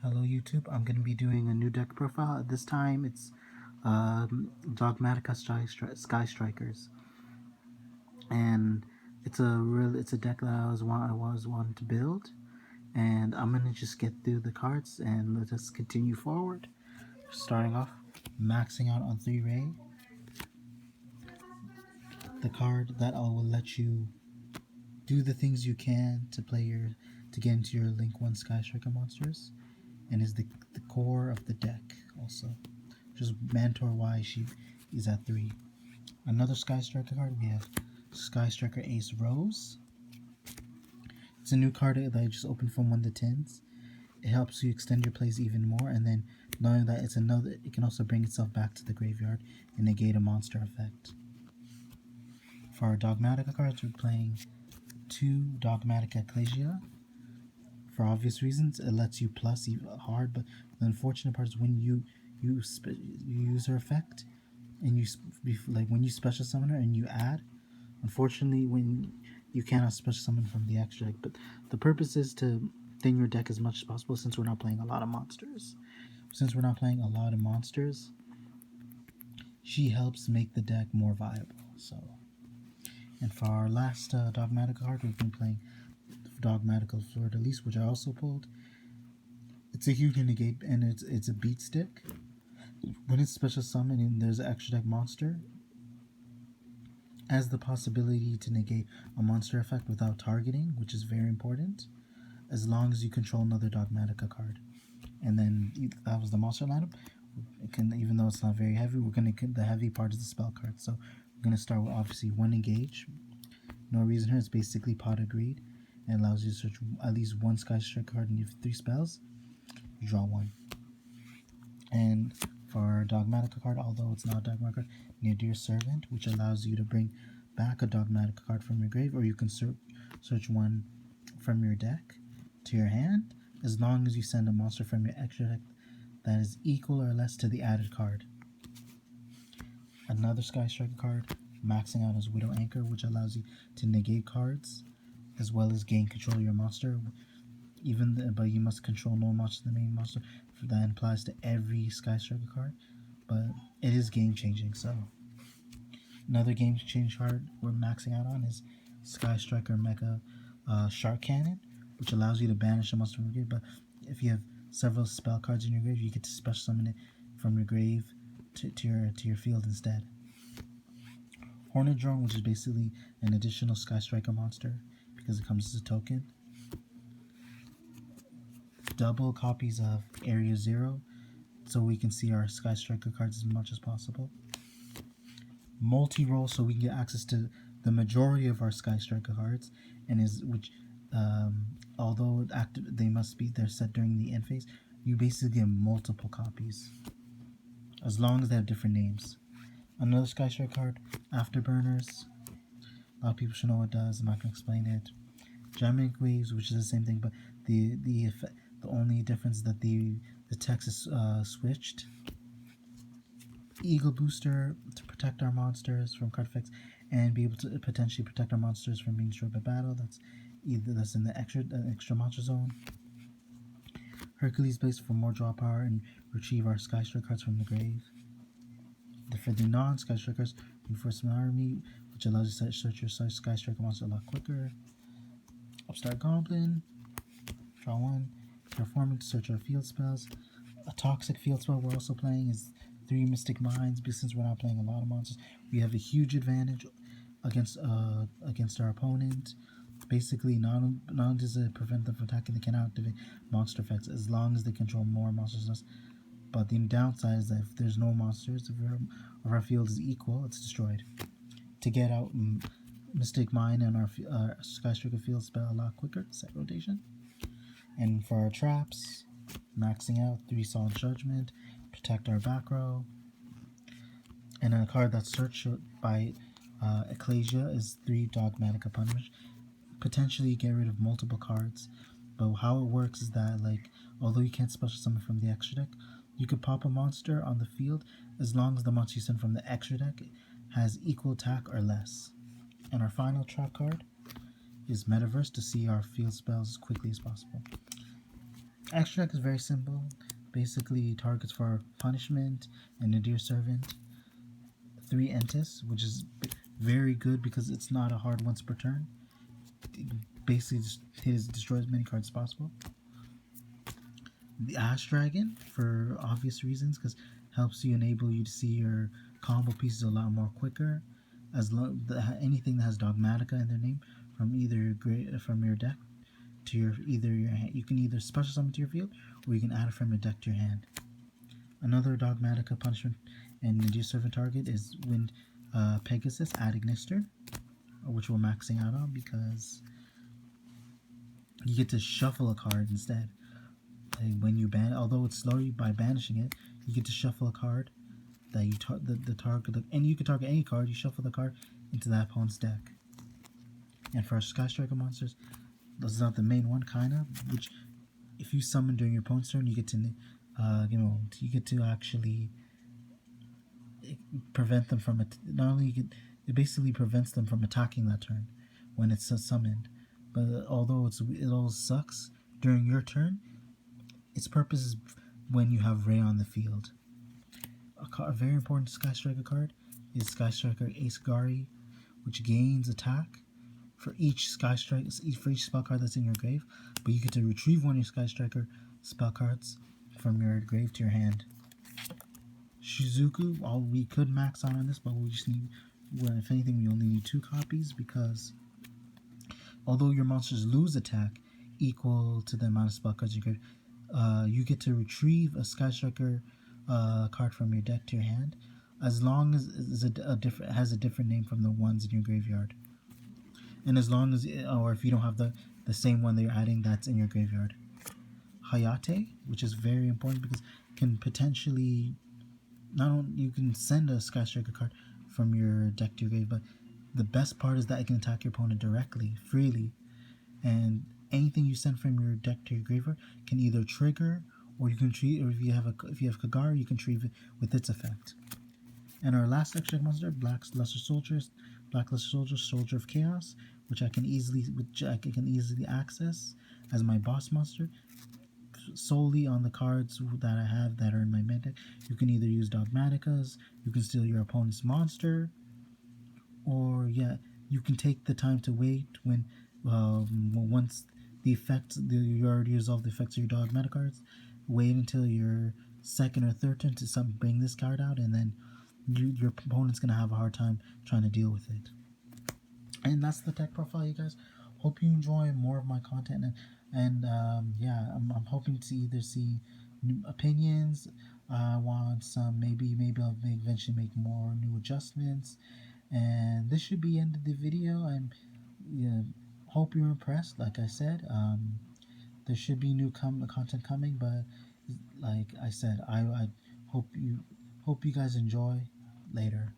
Hello YouTube, I'm going to be doing a new deck profile. This time it's Dogmatika Sky Strikers, and it's a deck that I was wanting to build, and I'm gonna just get through the cards and let us continue forward. Starting off, maxing out on 3 Ray, the card that will let you do the things you can to get into your Link 1 Sky Striker monsters, and is the core of the deck also. Just Mantor why she is at 3. Another Sky Striker card, we have Sky Striker Ace Rose. It's a new card that I just opened from one of the tins. It helps you extend your plays even more, and then knowing that it can also bring itself back to the graveyard and negate a monster effect. For our Dogmatika cards, we're playing 2 Dogmatika Ecclesia. For obvious reasons, it lets you plus hard, but the unfortunate part is when you use her effect, and when you special summon her and you add, unfortunately when you cannot special summon from the extra deck, but the purpose is to thin your deck as much as possible since we're not playing a lot of monsters. She helps make the deck more viable. And for our last Dogmatica card, we've been playing Dogmatica Fleur de Lis, which I also pulled. It's a huge negate, and it's a beat stick. When it's special summoned and there's an extra deck monster, has the possibility to negate a monster effect without targeting, which is very important, as long as you control another Dogmatica card. And then that was the monster lineup. Even though it's not very heavy, the heavy part is the spell card. So we're gonna start with obviously 1 engage. No reason here. It's basically Pot of Greed, and allows you to search at least 1 Sky Strike card, and you have 3 spells. You draw 1. And for our Dogmatica card, although it's not a Dogmatica card, Near Dear Servant, which allows you to bring back a Dogmatica card from your grave, or you can search one from your deck to your hand, as long as you send a monster from your extra deck that is equal or less to the added card. Another Sky Striker card, maxing out as Widow Anchor, which allows you to negate cards as well as gain control of your monster. But you must control no monster, the main monster. That applies to every Sky Striker card, but it is game changing. So another game change card we're maxing out on is Sky Striker Mecha Shark Cannon, which allows you to banish a monster from your grave. But if you have several spell cards in your grave, you get to special summon it from your grave to your field instead. Hornet Drone, which is basically an additional Sky Striker monster because it comes as a token. Double copies of Area 0, so we can see our Sky Striker cards as much as possible. Multi-roll, so we can get access to the majority of our Sky Striker cards, although they're set during the end phase, you basically get multiple copies, as long as they have different names. Another Sky Striker card, Afterburners. A lot of people should know what it does. I'm not going to explain it. Jamming Waves, which is the same thing, but the only difference is that the text is switched. Eagle Booster to protect our monsters from card effects and be able to potentially protect our monsters from being destroyed by battle. That's in the extra monster zone. Hercules Blaze for more draw power and retrieve our Sky Strike cards from the grave. For the non-Sky Strikers, Reinforce an Army, which allows you to search your Sky Striker monster a lot quicker. Upstart Goblin, draw 1. Terraforming to search our field spells. A toxic field spell we're also playing is 3 Mystic Minds, because since we're not playing a lot of monsters, we have a huge advantage against our opponent. Basically, not only does it prevent them from attacking, they cannot activate monster effects as long as they control more monsters. But the downside is that if there's no monsters, if our field is equal, it's destroyed. To get out Mystic Mind and our Sky Striker field spell a lot quicker, set rotation. And for our traps, maxing out 3 Solid Judgment, protect our back row. And a card that's searched by Ecclesia is 3 Dogmatika Punish. Potentially get rid of multiple cards, but how it works is that, although you can't special summon from the extra deck, you could pop a monster on the field as long as the monster you send from the extra deck has equal attack or less. And our final trap card is Metaverse to see our field spells as quickly as possible. Extract is very simple. Basically, targets for punishment and a dear servant. 3 Entis, which is very good because it's not a hard once per turn. Basically, just destroy as many cards as possible. The Ash Dragon, for obvious reasons, because helps you enable you to see your combo pieces a lot more quicker. Anything that has Dogmatika in their name from your deck to your hand, you can either special summon to your field or you can add it from your deck to your hand. Another Dogmatika punishment and Nadir Servant target is Wind Pegasus at Ignister, which we're maxing out on because you get to shuffle a card instead. Like when you ban, although it's slower by banishing it, you get to shuffle a card that you target, and you can target any card. You shuffle the card into that opponent's deck. And for our Sky Striker monsters, this is not the main one, kinda. Which, if you summon during your opponent's turn, you get to, you get to actually prevent them from it. Not only it basically prevents them from attacking that turn when it's summoned. But although it all sucks during your turn, its purpose is when you have Ray on the field. A very important Sky Striker card is Sky Striker Ace Gari, which gains attack for each Sky Striker, for each spell card that's in your grave, but you get to retrieve one of your Sky Striker spell cards from your grave to your hand. Shizuku, we could max out on this, but we just need, well, if anything, we only need 2 copies because although your monsters lose attack equal to the amount of spell cards you grave, you get to retrieve a Sky Striker card from your deck to your hand, as long as it has a different name from the ones in your graveyard, and as long as, or if you don't have the same one that you're adding that's in your graveyard. Hayate, which is very important because can potentially, not only you can send a Sky Striker card from your deck to your grave, but the best part is that it can attack your opponent directly, freely, and anything you send from your deck to your graveyard can either trigger, or you can treat, or if you have Kagari, you can treat it with its effect. And our last extra monster, Black Lesser Soldier, Soldier of Chaos, which I can easily access as my boss monster solely on the cards that I have that are in my main deck. You can either use Dogmatikas, you can steal your opponent's monster, or you can take the time to wait when once the effects, you already resolved the effects of your Dogmatic cards. Wait until your second or third turn to bring this card out, and then your opponent's gonna have a hard time trying to deal with it. And that's the tech profile, you guys. Hope you enjoy more of my content, and I'm hoping to either see new opinions. I want some, maybe I'll eventually make more new adjustments, and this should be the end of the video. And hope you're impressed. Like I said, there should be new content coming, but like I said, I hope you guys enjoy. Later.